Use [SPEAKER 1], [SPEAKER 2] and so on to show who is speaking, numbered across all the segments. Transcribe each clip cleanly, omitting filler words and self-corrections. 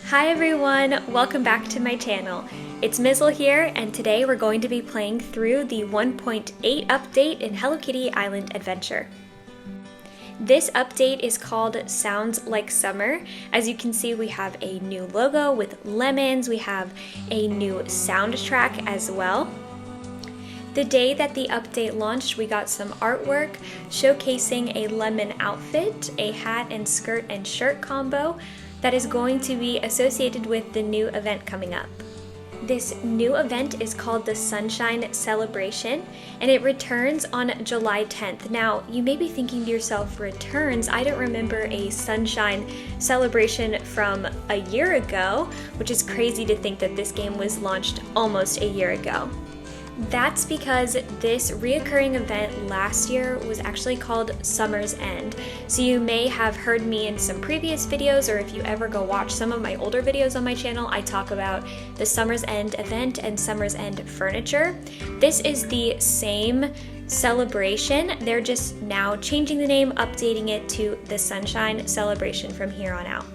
[SPEAKER 1] Hi everyone, welcome back to my channel. It's Mizzle here, and today we're going to be playing through the 1.8 update in Hello Kitty Island Adventure. This update is called Sounds Like Summer. As you can see, we have a new logo with lemons, we have a new soundtrack as well. The day that the update launched, we got some artwork showcasing a lemon outfit, a hat and skirt and shirt combo that is going to be associated with the new event coming up. This new event is called the Sunshine Celebration, and it returns on July 10th. Now, you may be thinking to yourself, returns? I don't remember a Sunshine Celebration from a year ago, which is crazy to think that this game was launched almost a year ago. That's because this reoccurring event last year was actually called Summer's End. So you may have heard me in some previous videos, or if you ever go watch some of my older videos on my channel, I talk about the Summer's End event and Summer's End furniture. This is the same celebration. They're just now changing the name, updating it to the Sunshine Celebration from here on out.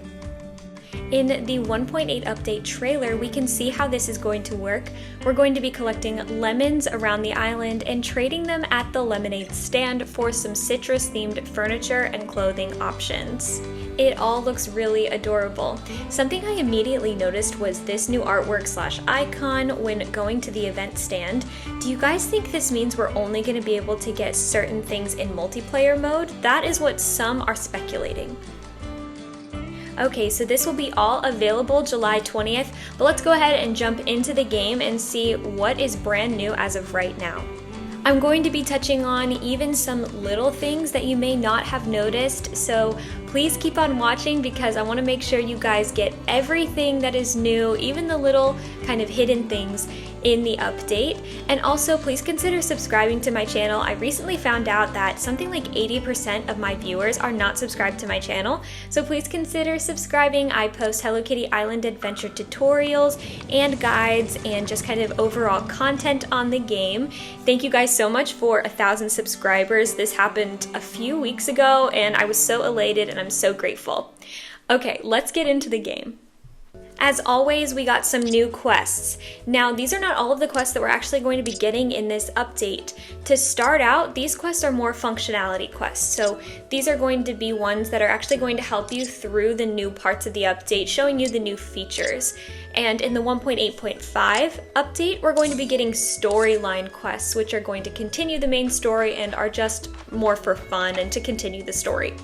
[SPEAKER 1] In the 1.8 update trailer, we can see how this is going to work. We're going to be collecting lemons around the island and trading them at the lemonade stand for some citrus-themed furniture and clothing options. It all looks really adorable. Something I immediately noticed was this new artwork / icon when going to the event stand. Do you guys think this means we're only going to be able to get certain things in multiplayer mode? That is what some are speculating. Okay, so this will be all available July 20th, but let's go ahead and jump into the game and see what is brand new as of right now. I'm going to be touching on even some little things that you may not have noticed, so please keep on watching because I want to make sure you guys get everything that is new, even the little kind of hidden things in the update. And also please consider subscribing to my channel. I recently found out that something like 80% of my viewers are not subscribed to my channel, so please consider subscribing. I post Hello Kitty Island Adventure tutorials and guides and just kind of overall content on the game. Thank you guys so much for 1,000 subscribers. This happened a few weeks ago and I was so elated and I'm so grateful. Okay, let's get into the game. As always, we got some new quests. Now, these are not all of the quests that we're actually going to be getting in this update. To start out, these quests are more functionality quests. So these are going to be ones that are actually going to help you through the new parts of the update, showing you the new features. And in the 1.8.5 update, we're going to be getting storyline quests, which are going to continue the main story and are just more for fun and to continue the story.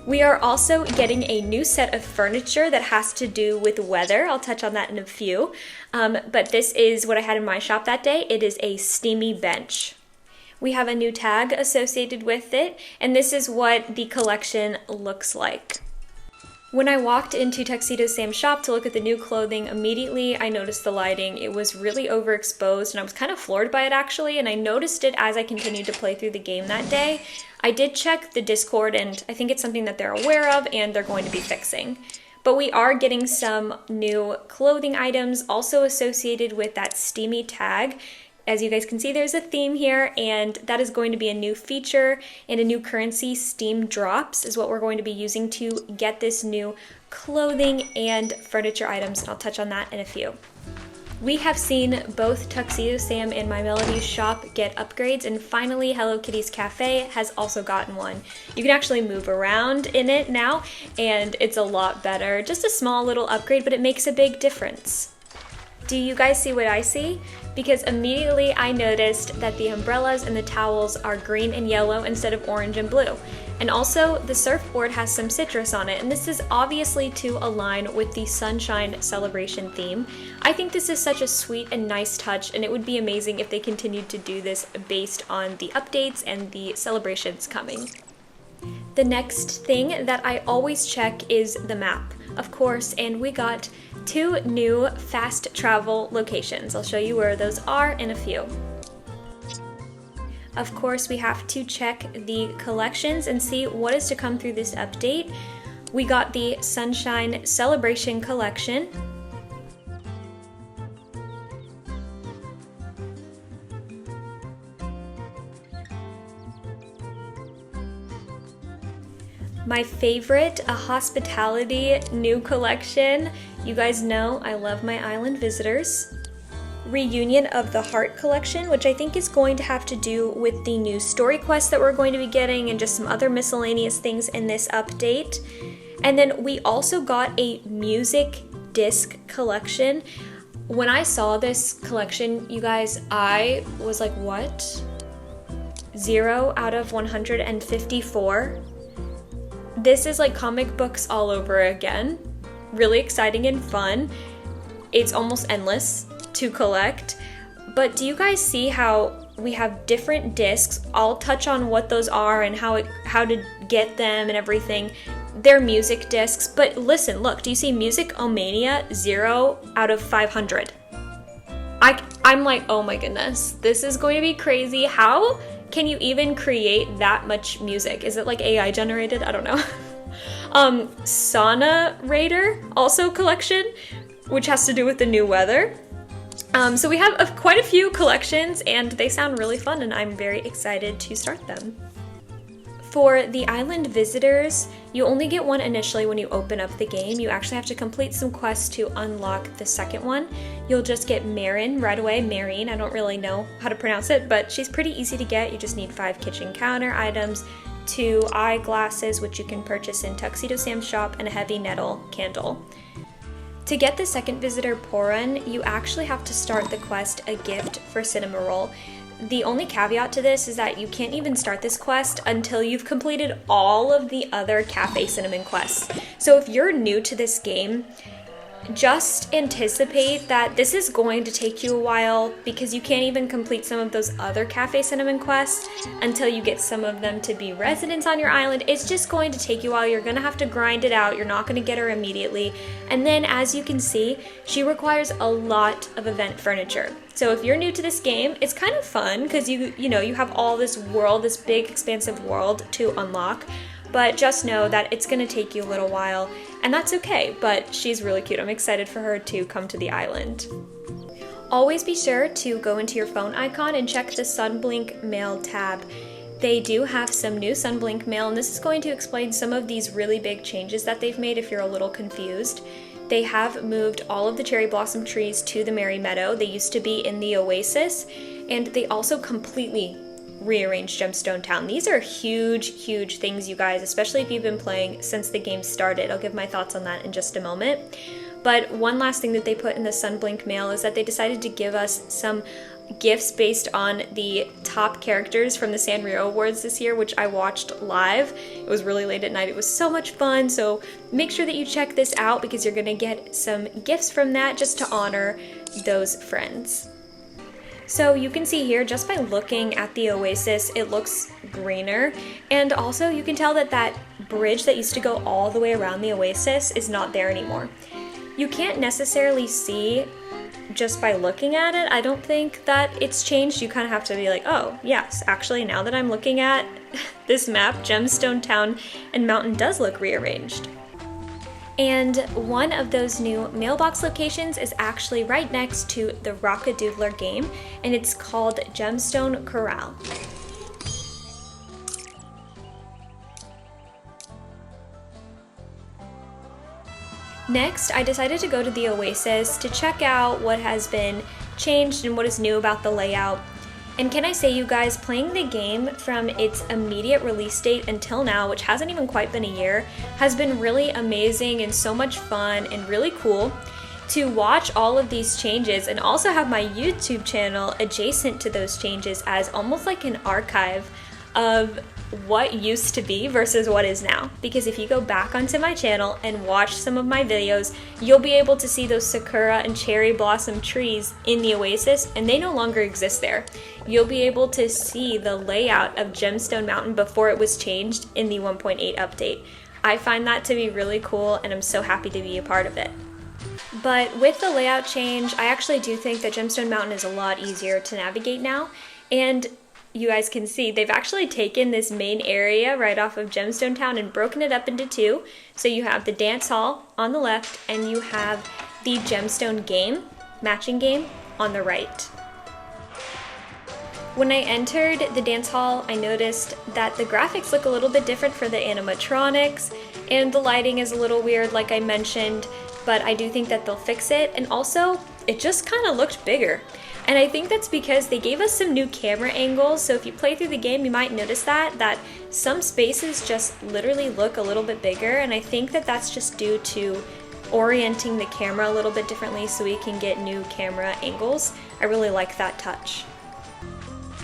[SPEAKER 1] We are also getting a new set of furniture that has to do with weather. I'll touch on that in a few. But this is what I had in my shop that day. It is a steamy bench. We have a new tag associated with it, and this is what the collection looks like. When I walked into Tuxedo Sam's shop to look at the new clothing, immediately I noticed the lighting. It was really overexposed and I was kind of floored by it actually, and I noticed it as I continued to play through the game that day. I did check the Discord and I think it's something that they're aware of and they're going to be fixing. But we are getting some new clothing items also associated with that steamy tag. As you guys can see, there's a theme here, and that is going to be a new feature and a new currency. Steam drops is what we're going to be using to get this new clothing and furniture items, and I'll touch on that in a few. We have seen both Tuxedo Sam and My Melody's shop get upgrades, and finally Hello Kitty's Cafe has also gotten one. You can actually move around in it now, and it's a lot better. Just a small little upgrade, but it makes a big difference. Do you guys see what I see? Because immediately I noticed that the umbrellas and the towels are green and yellow instead of orange and blue. And also the surfboard has some citrus on it, and this is obviously to align with the Sunshine Celebration theme. I think this is such a sweet and nice touch, and it would be amazing if they continued to do this based on the updates and the celebrations coming. The next thing that I always check is the map, of course, and we got 2 new fast travel locations. I'll show you where those are in a few. Of course, we have to check the collections and see what is to come through this update. We got the Sunshine Celebration collection. My favorite, a hospitality new collection. You guys know I love my island visitors. Reunion of the Heart collection, which I think is going to have to do with the new story quest that we're going to be getting and just some other miscellaneous things in this update. And then we also got a music disc collection. When I saw this collection, you guys, I was like, what? 0 out of 154. This is like comic books all over again. Really exciting and fun. It's almost endless to collect. But do you guys see how we have different discs? I'll touch on what those are and how to get them and everything. They're music discs, but listen, look, do you see Music-O-Mania 0 out of 500? I'm like, oh my goodness, this is going to be crazy. How can you even create that much music? Is it like AI generated? I don't know. Sauna Raider also collection, which has to do with the new weather. So we have quite a few collections and they sound really fun and I'm very excited to start them. For the island visitors, you only get one initially when you open up the game. You actually have to complete some quests to unlock the second one. You'll just get Marin right away. Marine, I don't really know how to pronounce it, but she's pretty easy to get. You just need 5 kitchen counter items, 2 eyeglasses, which you can purchase in Tuxedo Sam's shop, and a heavy nettle candle. To get the second visitor, Poran, you actually have to start the quest A Gift for Cinnamoroll. The only caveat to this is that you can't even start this quest until you've completed all of the other Cafe Cinnamon quests. So if you're new to this game, just anticipate that this is going to take you a while because you can't even complete some of those other Cafe Cinnamon quests until you get some of them to be residents on your island. It's just going to take you a while. You're going to have to grind it out. You're not going to get her immediately. And then as you can see, she requires a lot of event furniture. So if you're new to this game, it's kind of fun because you know, you have all this world, this big expansive world to unlock. But just know that it's going to take you a little while, and that's okay, but she's really cute. I'm excited for her to come to the island. Always be sure to go into your phone icon and check the Sunblink Mail tab. They do have some new Sunblink Mail, and this is going to explain some of these really big changes that they've made if you're a little confused. They have moved all of the cherry blossom trees to the Merry Meadow. They used to be in the Oasis, and they also completely rearranged Gemstone Town. These are huge things, you guys, especially if you've been playing since the game started. I'll give my thoughts on that in just a moment. But one last thing that they put in the Sunblink Mail is that they decided to give us some gifts based on the top characters from the Sanrio Awards this year, which I watched live. It was really late at night. It was so much fun. So make sure that you check this out because you're gonna get some gifts from that just to honor those friends. So you can see here, just by looking at the Oasis, it looks greener. And also you can tell that that bridge that used to go all the way around the Oasis is not there anymore. You can't necessarily see just by looking at it. I don't think that it's changed. You kind of have to be like, oh yes, actually now that I'm looking at this map, Gemstone Town and Mountain does look rearranged. And one of those new mailbox locations is actually right next to the Rock-a-Doodler game, and it's called Gemstone Corral. Next, I decided to go to the Oasis to check out what has been changed and what is new about the layout. And can I say, you guys, playing the game from its immediate release date until now, which hasn't even quite been a year, has been really amazing and so much fun and really cool. To watch all of these changes and also have my YouTube channel adjacent to those changes as almost like an archive of what used to be versus what is now. Because if you go back onto my channel and watch some of my videos, you'll be able to see those sakura and cherry blossom trees in the Oasis, and they no longer exist there. You'll be able to see the layout of Gemstone Mountain before it was changed in the 1.8 update. I find that to be really cool, and I'm so happy to be a part of it. But with the layout change, I actually do think that Gemstone Mountain is a lot easier to navigate now, and you guys can see they've actually taken this main area right off of Gemstone Town and broken it up into two. So you have the dance hall on the left and you have the Gemstone game, matching game, on the right. When I entered the dance hall, I noticed that the graphics look a little bit different for the animatronics, and the lighting is a little weird like I mentioned, but I do think that they'll fix it. And also, it just kind of looked bigger. And I think that's because they gave us some new camera angles, so if you play through the game, you might notice that some spaces just literally look a little bit bigger, and I think that that's just due to orienting the camera a little bit differently so we can get new camera angles. I really like that touch.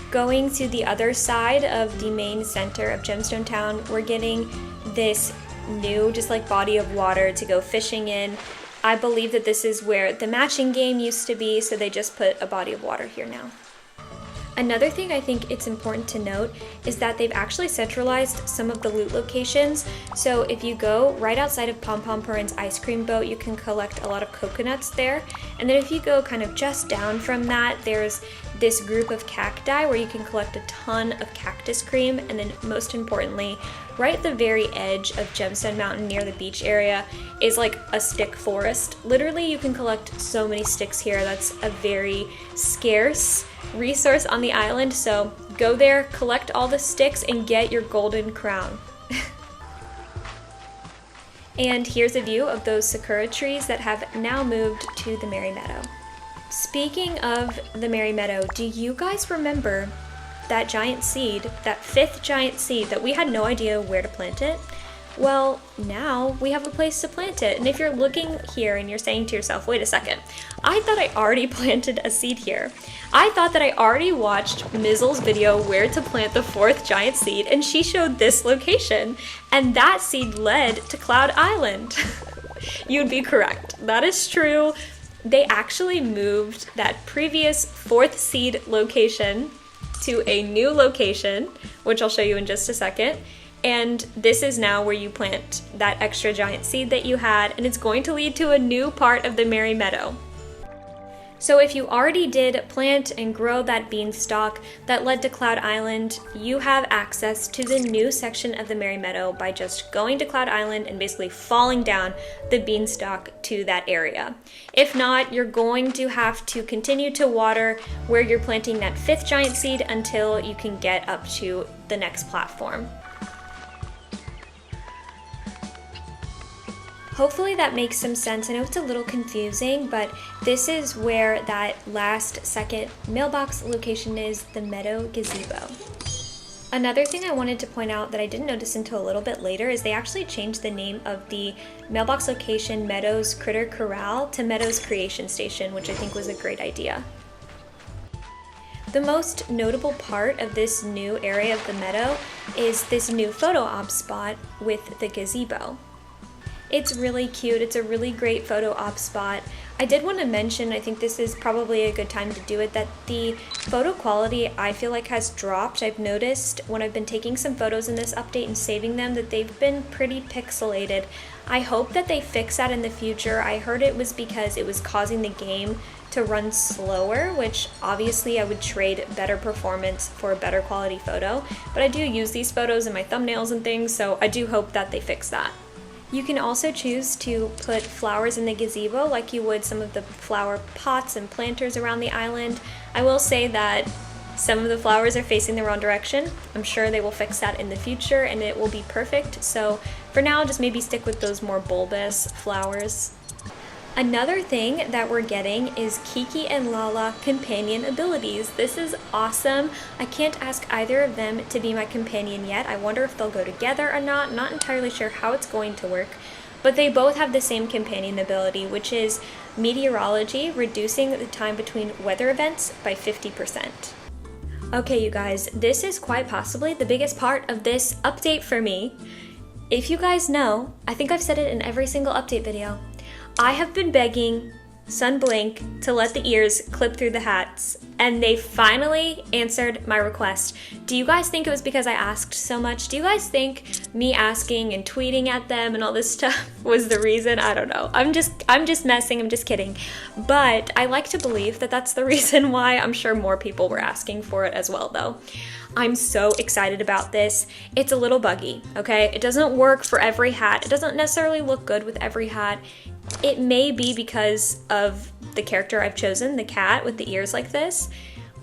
[SPEAKER 1] Going to the other side of the main center of Gemstone Town, we're getting this new just like body of water to go fishing in. I believe that this is where the matching game used to be, so they just put a body of water here now. Another thing I think it's important to note is that they've actually centralized some of the loot locations. So if you go right outside of Pom Pom Purin's ice cream boat, you can collect a lot of coconuts there. And then if you go kind of just down from that, there's this group of cacti where you can collect a ton of cactus cream. And then most importantly, right at the very edge of Gemstone Mountain near the beach area is like a stick forest. Literally, you can collect so many sticks here. That's a very scarce resource on the island, so go there, collect all the sticks, and get your golden crown. And here's a view of those sakura trees that have now moved to the Merry Meadow. Speaking of the Merry Meadow, do you guys remember that giant seed, that 5th giant seed that we had no idea where to plant it? Well, now we have a place to plant it. And if you're looking here and you're saying to yourself, wait a second, I thought I already planted a seed here. I thought that I already watched Mizzle's video where to plant the 4th giant seed, and she showed this location, and that seed led to Cloud Island. You'd be correct. That is true. They actually moved that previous 4th seed location to a new location, which I'll show you in just a second. And this is now where you plant that extra giant seed that you had, and it's going to lead to a new part of the Merry Meadow. So if you already did plant and grow that beanstalk that led to Cloud Island, you have access to the new section of the Merry Meadow by just going to Cloud Island and basically falling down the beanstalk to that area. If not, you're going to have to continue to water where you're planting that 5th giant seed until you can get up to the next platform. Hopefully that makes some sense. I know it's a little confusing, but this is where that last second mailbox location is, the Meadow Gazebo. Another thing I wanted to point out that I didn't notice until a little bit later is they actually changed the name of the mailbox location Meadows Critter Corral to Meadows Creation Station, which I think was a great idea. The most notable part of this new area of the meadow is this new photo op spot with the gazebo. It's really cute. It's a really great photo op spot. I did want to mention, I think this is probably a good time to do it, that the photo quality I feel like has dropped. I've noticed when I've been taking some photos in this update and saving them that they've been pretty pixelated. I hope that they fix that in the future. I heard it was because it was causing the game to run slower, which obviously I would trade better performance for a better quality photo, but I do use these photos in my thumbnails and things, so I do hope that they fix that. You can also choose to put flowers in the gazebo like you would some of the flower pots and planters around the island. I will say that some of the flowers are facing the wrong direction. I'm sure they will fix that in the future and it will be perfect. So for now, just maybe stick with those more bulbous flowers. Another thing that we're getting is Kiki and Lala companion abilities. This is awesome. I can't ask either of them to be my companion yet. I wonder if they'll go together or not. Not entirely sure how it's going to work, but they both have the same companion ability, which is meteorology, reducing the time between weather events by 50%. Okay, you guys, this is quite possibly the biggest part of this update for me. If you guys know, I think I've said it in every single update video, I have been begging Sunblink to let the ears clip through the hats, and they finally answered my request. Do you guys think it was because I asked so much? Do you guys think me asking and tweeting at them and all this stuff was the reason? I don't know. I'm just messing. I'm just kidding. But I like to believe that that's the reason why. I'm sure more people were asking for it as well, though. I'm so excited about this. It's a little buggy, okay? It doesn't work for every hat. It doesn't necessarily look good with every hat. It may be because of the character I've chosen, the cat with the ears like this,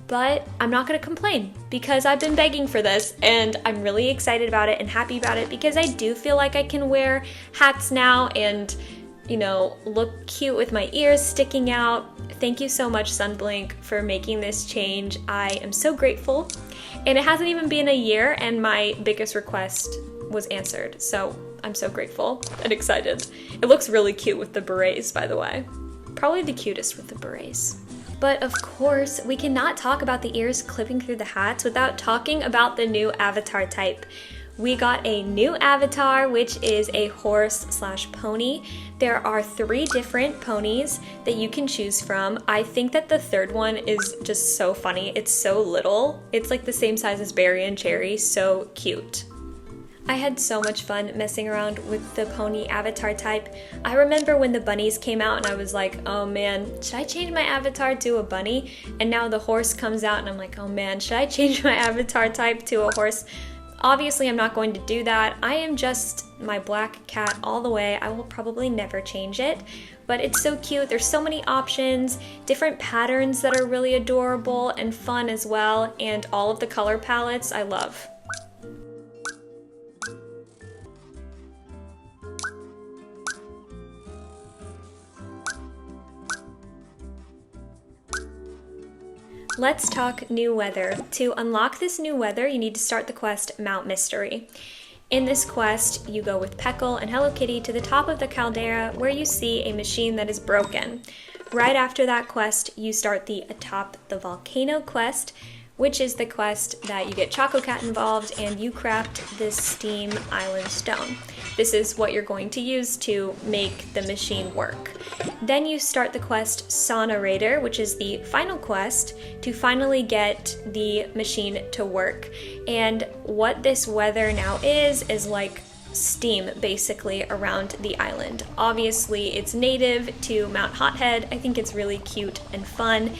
[SPEAKER 1] but I'm not gonna complain because I've been begging for this and I'm really excited about it and happy about it because I do feel like I can wear hats now and, you know, look cute with my ears sticking out. Thank you so much, Sunblink, for making this change. I am so grateful. And it hasn't even been a year and my biggest request was answered. So I'm so grateful and excited. It looks really cute with the berets, by the way. Probably the cutest with the berets. But of course, we cannot talk about the ears clipping through the hats without talking about the new avatar type. We got a new avatar, which is a horse/pony. There are 3 different ponies that you can choose from. I think that the third one is just so funny. It's so little. It's like the same size as Berry and Cherry, so cute. I had so much fun messing around with the pony avatar type. I remember when the bunnies came out and I was like, oh man, should I change my avatar to a bunny? And now the horse comes out and I'm like, oh man, should I change my avatar type to a horse? Obviously, I'm not going to do that. I am just my black cat all the way. I will probably never change it, but it's so cute. There's so many options, different patterns that are really adorable and fun as well, and all of the color palettes I love. Let's talk new weather. To unlock this new weather, you need to start the quest Mount Mystery. In this quest, you go with Peckle and Hello Kitty to the top of the caldera where you see a machine that is broken. Right after that quest, you start the Atop the Volcano quest, which is the quest that you get Choco Cat involved and you craft this steam island stone. This is what you're going to use to make the machine work. Then you start the quest Sonarator, which is the final quest to finally get the machine to work. And what this weather now is like steam basically around the island. Obviously it's native to Mount Hothead. I think it's really cute and fun.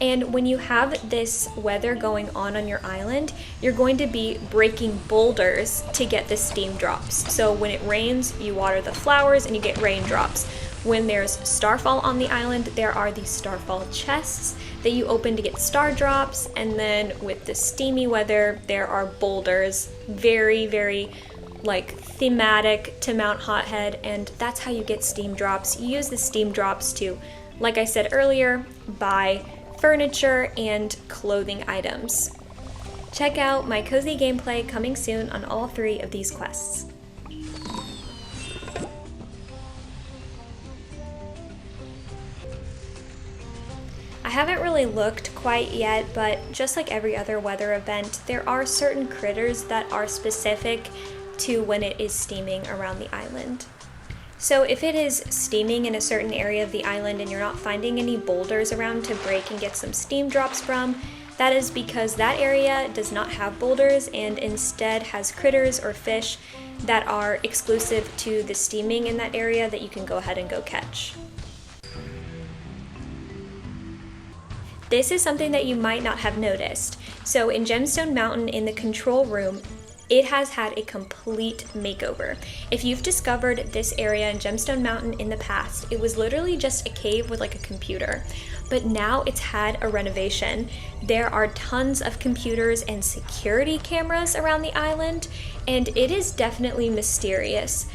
[SPEAKER 1] And when you have this weather going on your island, you're going to be breaking boulders to get the steam drops. So when it rains, you water the flowers and you get raindrops. When there's starfall on the island, there are these starfall chests that you open to get star drops. And then with the steamy weather, there are boulders, very, very like thematic to Mount Hothead. And that's how you get steam drops. You use the steam drops to, like I said earlier, buy furniture and clothing items. Check out my cozy gameplay coming soon on all 3 of these quests. I haven't really looked quite yet, but just like every other weather event, there are certain critters that are specific to when it is steaming around the island. So if it is steaming in a certain area of the island and you're not finding any boulders around to break and get some steam drops from, that is because that area does not have boulders and instead has critters or fish that are exclusive to the steaming in that area that you can go ahead and go catch. This is something that you might not have noticed. So in Gemstone Mountain in the control room, it has had a complete makeover. If you've discovered this area in Gemstone Mountain in the past, it was literally just a cave with like a computer. But now it's had a renovation. There are tons of computers and security cameras around the island, and it is definitely mysterious.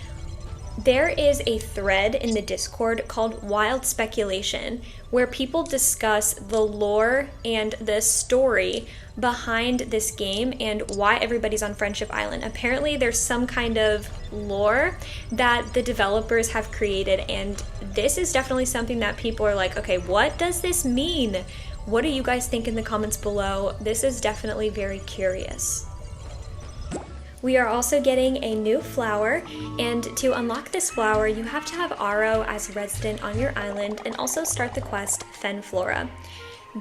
[SPEAKER 1] There is a thread in the Discord called Wild Speculation, where people discuss the lore and the story behind this game and why everybody's on Friendship Island. Apparently there's some kind of lore that the developers have created, and this is definitely something that people are like, okay, what does this mean? What do you guys think in the comments below? This is definitely very curious. We are also getting a new flower, and to unlock this flower, you have to have Aro as resident on your island and also start the quest Fen Flora.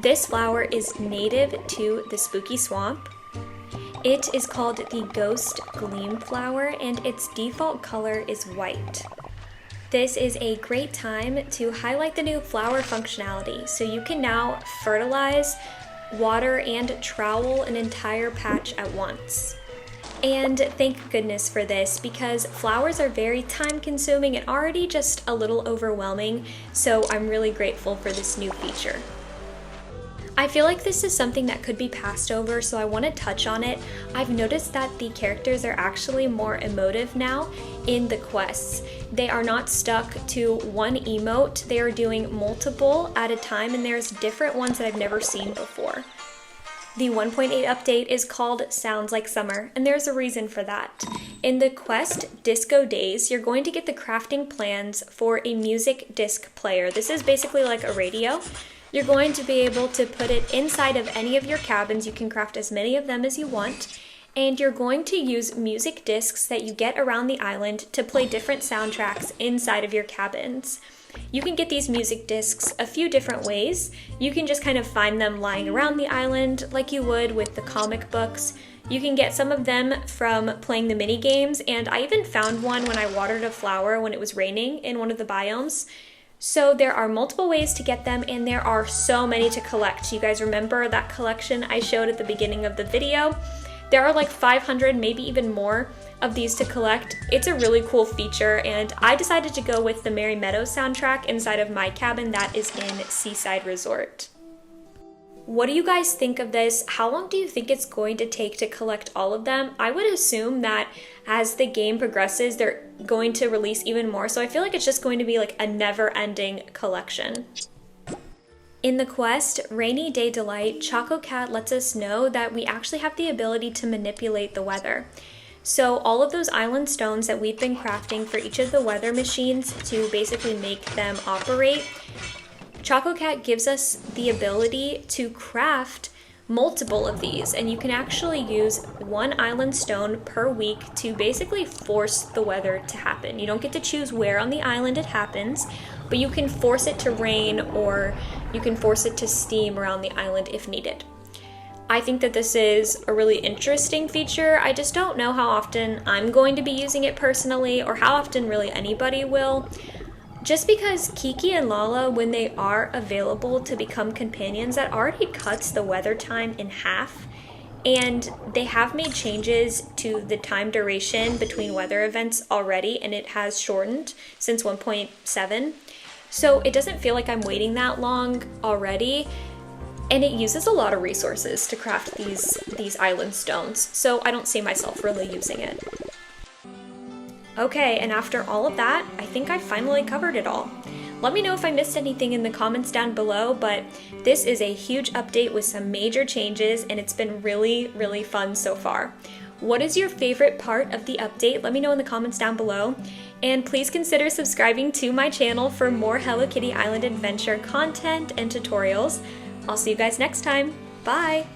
[SPEAKER 1] This flower is native to the Spooky Swamp. It is called the Ghost Gleam Flower, and its default color is white. This is a great time to highlight the new flower functionality, so you can now fertilize, water, and trowel an entire patch at once. And thank goodness for this, because flowers are very time consuming and already just a little overwhelming, so I'm really grateful for this new feature. I feel like this is something that could be passed over, so I want to touch on it. I've noticed that the characters are actually more emotive now in the quests. They are not stuck to one emote, they are doing multiple at a time, and there's different ones that I've never seen before. The 1.8 update is called Sounds Like Summer, and there's a reason for that. In the quest Disco Days, you're going to get the crafting plans for a music disc player. This is basically like a radio. You're going to be able to put it inside of any of your cabins. You can craft as many of them as you want. And you're going to use music discs that you get around the island to play different soundtracks inside of your cabins. You can get these music discs a few different ways. You can just kind of find them lying around the island like you would with the comic books. You can get some of them from playing the mini games, and I even found one when I watered a flower when it was raining in one of the biomes. So there are multiple ways to get them, and there are so many to collect. You guys remember that collection I showed at the beginning of the video? There are like 500, maybe even more of these to collect. It's a really cool feature, and I decided to go with the Merry Meadows soundtrack inside of my cabin that is in Seaside Resort. What do you guys think of this? How long do you think it's going to take to collect all of them? I would assume that as the game progresses, they're going to release even more, so I feel like it's just going to be like a never-ending collection. In the quest, Rainy Day Delight, Choco Cat lets us know that we actually have the ability to manipulate the weather. So all of those island stones that we've been crafting for each of the weather machines to basically make them operate, Choco Cat gives us the ability to craft multiple of these, and you can actually use one island stone per week to basically force the weather to happen. You don't get to choose where on the island it happens, but you can force it to rain or you can force it to steam around the island if needed. I think that this is a really interesting feature. I just don't know how often I'm going to be using it personally, or how often really anybody will. Just because Kiki and Lala, when they are available to become companions, that already cuts the weather time in half. And they have made changes to the time duration between weather events already, and it has shortened since 1.7. So it doesn't feel like I'm waiting that long already. And it uses a lot of resources to craft these island stones. So I don't see myself really using it. Okay, and after all of that, I think I finally covered it all. Let me know if I missed anything in the comments down below, but this is a huge update with some major changes, and it's been really, really fun so far. What is your favorite part of the update? Let me know in the comments down below. And please consider subscribing to my channel for more Hello Kitty Island Adventure content and tutorials. I'll see you guys next time. Bye!